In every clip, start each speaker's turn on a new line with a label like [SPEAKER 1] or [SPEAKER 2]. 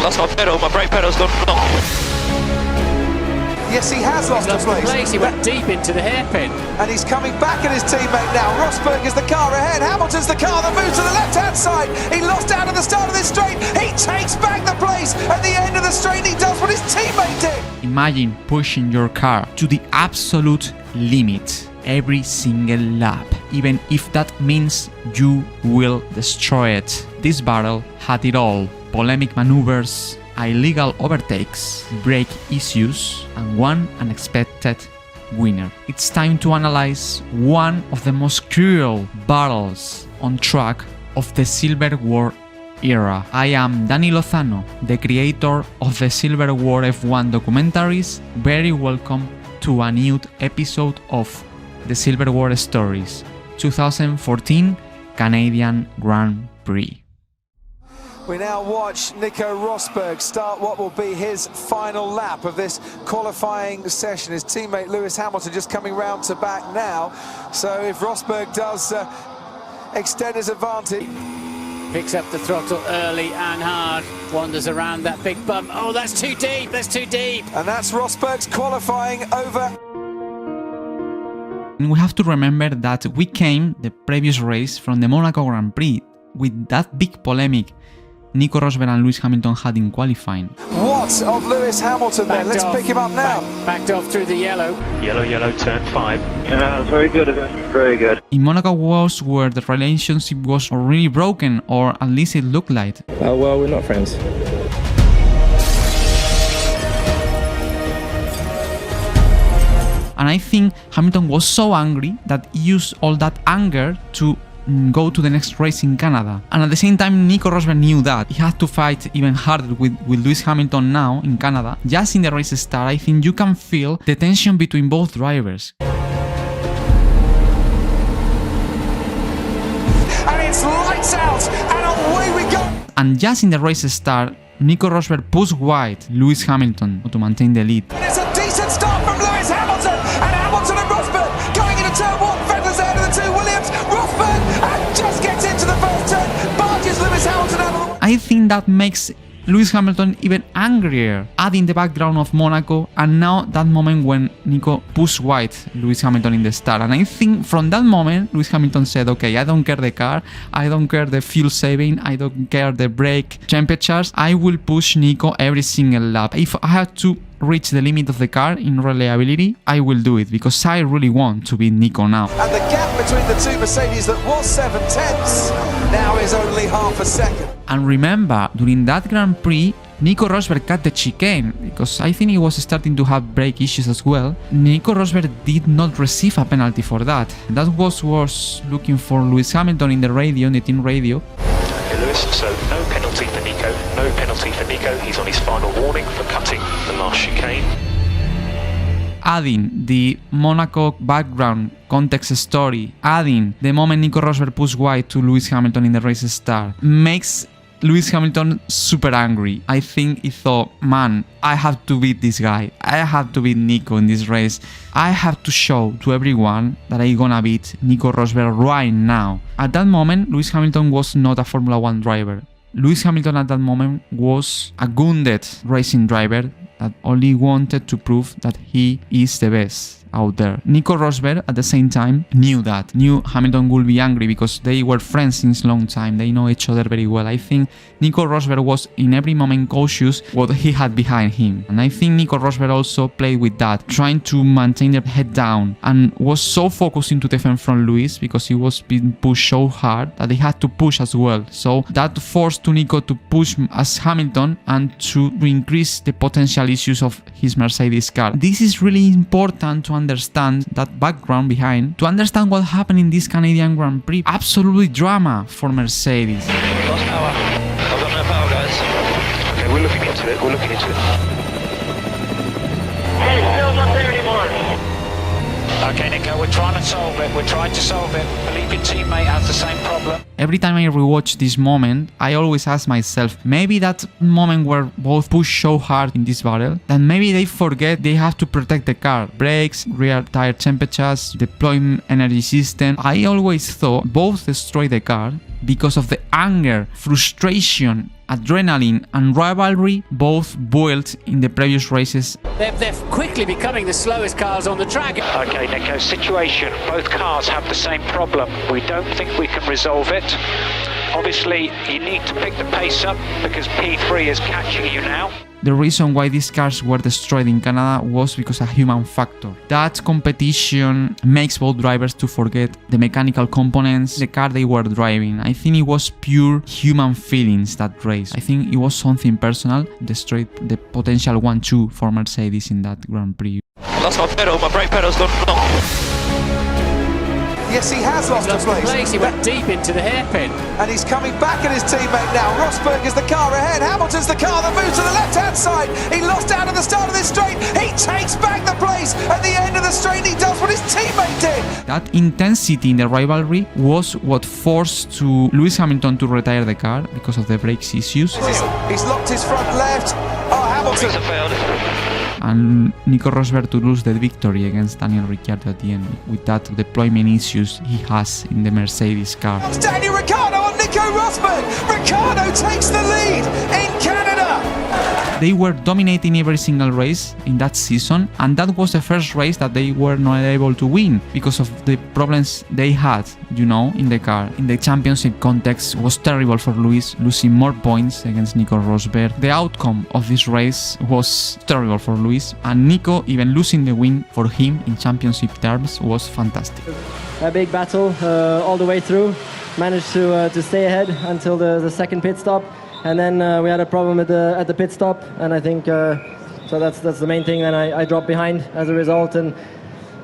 [SPEAKER 1] lost my pedal, my brake pedal's gone off.
[SPEAKER 2] Yes, he has lost the place.
[SPEAKER 3] He went deep into the hairpin.
[SPEAKER 2] And he's coming back at his teammate now. Rosberg is the car ahead. Hamilton's the car that moves to the left-hand side. He lost out at the start of this straight. He takes back the place at the end of the straight. He does what his teammate did.
[SPEAKER 4] Imagine pushing your car to the absolute limit every single lap, even if that means you will destroy it. This battle had it all: polemic maneuvers, illegal overtakes, brake issues, and one unexpected winner. It's time to analyze one of the most cruel battles on track of the Silver War era. I am Dani Lozano, the creator of the Silver War F1 documentaries. Very welcome to a new episode of the Silver War Stories 2014 Canadian Grand Prix.
[SPEAKER 2] We now watch Nico Rosberg start what will be his final lap of this qualifying session. His teammate Lewis Hamilton just coming round to back now. So if Rosberg does extend his advantage.
[SPEAKER 3] Picks up the throttle early and hard. Wanders around that big bump. Oh, that's too deep. That's too deep.
[SPEAKER 2] And that's Rosberg's qualifying over.
[SPEAKER 4] We have to remember that we came the previous race from the Monaco Grand Prix with that big polemic Nico Rosberg and Lewis Hamilton had in qualifying.
[SPEAKER 2] What of Lewis Hamilton then? Let's pick him up now.
[SPEAKER 3] Backed off through the yellow.
[SPEAKER 1] Yellow, turn 5.
[SPEAKER 5] Yeah, very good of him. Very good.
[SPEAKER 4] In Monaco was where the relationship was already broken, or at least it looked like.
[SPEAKER 5] Oh, well, we're not friends.
[SPEAKER 4] And I think Hamilton was so angry that he used all that anger to go to the next race in Canada. And at the same time, Nico Rosberg knew that he had to fight even harder with Lewis Hamilton now in Canada. Just in the race start, I think you can feel the tension between both drivers.
[SPEAKER 2] And it's lights out, and away we go.
[SPEAKER 4] And just in the race start, Nico Rosberg pushed wide Lewis Hamilton to maintain the lead.
[SPEAKER 2] And it's a decent start from Lewis Hamilton, and Hamilton and Rosberg going into turn 1. Vettel's out of the 2. Williams, Rosberg, and just gets into the first turn. Barges Lewis Hamilton out of the way.
[SPEAKER 4] I think that makes Lewis Hamilton even angrier, adding the background of Monaco, and now that moment when Nico pushed wide Lewis Hamilton in the start. And I think from that moment, Lewis Hamilton said, okay, I don't care the car, I don't care the fuel saving, I don't care the brake temperatures, I will push Nico every single lap. If I have to reach the limit of the car in reliability, I will do it, because I really want to beat Nico now.
[SPEAKER 2] And the gap between the two Mercedes that was 7/10 now is only half a second.
[SPEAKER 4] And remember, during that Grand Prix, Nico Rosberg cut the chicane, because I think he was starting to have brake issues as well. Nico Rosberg did not receive a penalty for that. That was looking for Lewis Hamilton in the radio, in the team radio.
[SPEAKER 1] Okay, Lewis, so no penalty for Nico. No penalty for Nico. He's on his final warning for cutting the last chicane.
[SPEAKER 4] Adding the Monaco background context story, adding the moment Nico Rosberg pushed wide to Lewis Hamilton in the race start, makes Lewis Hamilton super angry. I think he thought, man, I have to beat this guy. I have to beat Nico in this race. I have to show to everyone that I'm gonna beat Nico Rosberg right now. At that moment, Lewis Hamilton was not a Formula 1 driver. Lewis Hamilton at that moment was a wounded racing driver that only wanted to prove that he is the best out there. Nico Rosberg at the same time knew Hamilton would be angry because they were friends since long time. They know each other very well. I think Nico Rosberg was in every moment cautious what he had behind him. And I think Nico Rosberg also played with that, trying to maintain their head down, and was so focused into defend from Lewis because he was being pushed so hard that they had to push as well. So that forced to Nico to push as Hamilton and to increase the potential issues of his Mercedes car. This is really important to understand that background behind, to understand what happened in this Canadian Grand Prix. Absolutely drama for Mercedes.
[SPEAKER 1] Lost power. I've got no power, guys. Okay, we're looking into it.
[SPEAKER 5] Hey, still not there anymore.
[SPEAKER 3] Okay, Nico, we're trying to solve it. Believe your teammate has the same problem.
[SPEAKER 4] Every time I rewatch this moment, I always ask myself, maybe that moment where both push so hard in this battle, that maybe they forget they have to protect the car. Brakes, rear tire temperatures, deployment energy system. I always thought both destroy the car because of the anger, frustration, adrenaline and rivalry both boiled in the previous races.
[SPEAKER 3] They're quickly becoming the slowest cars on the track.
[SPEAKER 1] Okay, Nico, situation. Both cars have the same problem. We don't think we can resolve it. Obviously, you need to pick the pace up because P3 is catching you now.
[SPEAKER 4] The reason why these cars were destroyed in Canada was because of human factor. That competition makes both drivers to forget the mechanical components, the car they were driving. I think it was pure human feelings that race. I think it was something personal, destroyed the potential 1-2 for Mercedes in that Grand Prix.
[SPEAKER 5] Lost my pedal, my brake pedal's gone wrong.
[SPEAKER 2] Yes, he has lost a place.
[SPEAKER 3] He went deep into the hairpin.
[SPEAKER 2] And he's coming back at his teammate now. Rosberg is the car ahead. Hamilton's the car that moves to the left-hand side. He lost out at the start of this straight. He takes back the place at the end of the straight. He does what his teammate did.
[SPEAKER 4] That intensity in the rivalry was what forced to Lewis Hamilton to retire the car because of the brakes issues.
[SPEAKER 2] He's locked his front left. Oh, Hamilton.
[SPEAKER 4] And Nico Rosberg to lose the victory against Daniel Ricciardo at the end with that deployment issues he has in the Mercedes car.
[SPEAKER 2] It's Daniel Ricciardo on Nico Rosberg. Ricciardo takes the lead in Canada.
[SPEAKER 4] They were dominating every single race in that season, and that was the first race that they were not able to win because of the problems they had, you know, in the car. In the championship context, it was terrible for Lewis, losing more points against Nico Rosberg. The outcome of this race was terrible for Lewis, and Nico even losing the win for him in championship terms was fantastic.
[SPEAKER 6] A big battle all the way through. Managed to stay ahead until the second pit stop. And then we had a problem at the pit stop, and I think so that's the main thing. Then I dropped behind as a result, and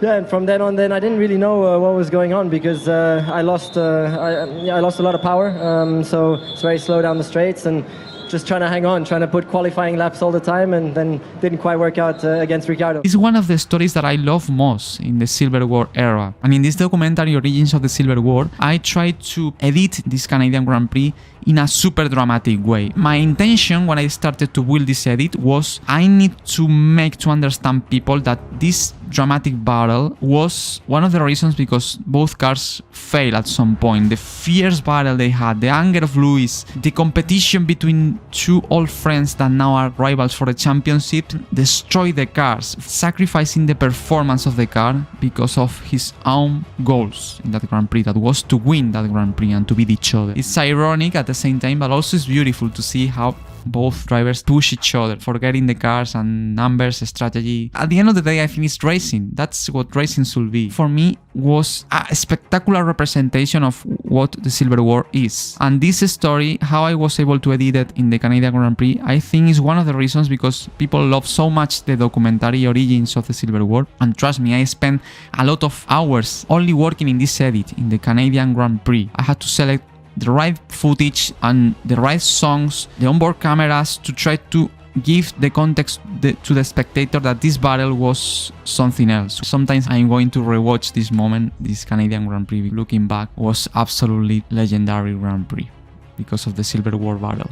[SPEAKER 6] yeah, and from then on, then I didn't really know what was going on because I lost a lot of power. So it's very slow down the straights and just trying to hang on, trying to put qualifying laps all the time, and then didn't quite work out against Ricciardo.
[SPEAKER 4] It's one of the stories that I love most in the Silver War era. And in this documentary, Origins of the Silver War, I tried to edit this Canadian Grand Prix in a super dramatic way. My intention when I started to build this edit was I need to make to understand people that this dramatic battle was one of the reasons because both cars failed at some point. The fierce battle they had, the anger of Lewis, the competition between two old friends that now are rivals for the championship destroyed the cars, sacrificing the performance of the car because of his own goals in that Grand Prix, that was to win that Grand Prix and to beat each other. It's ironic at the same time, but also it's beautiful to see how both drivers push each other, forgetting the cars and numbers, strategy. At the end of the day, I think it's racing. That's what racing should be. For me, was a spectacular representation of what the Silver War is. And this story, how I was able to edit it in the Canadian Grand Prix, I think is one of the reasons because people love so much the documentary Origins of the Silver War. And trust me, I spent a lot of hours only working in this edit in the Canadian Grand Prix. I had to select the right footage and the right songs, the onboard cameras to try to give the context to the spectator that this battle was something else. Sometimes I'm going to rewatch this moment, this Canadian Grand Prix. Looking back, was absolutely legendary Grand Prix because of the Silver War battle.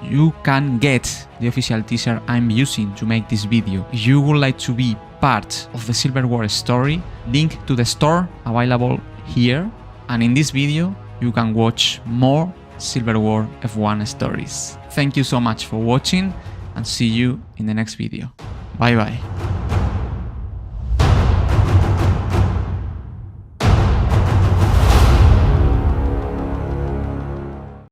[SPEAKER 4] You can get the official teaser I'm using to make this video. If you would like to be part of the Silver War story, link to the store available here, and in this video you can watch more Silver War F1 stories. Thank you so much for watching and see you in the next video. Bye bye.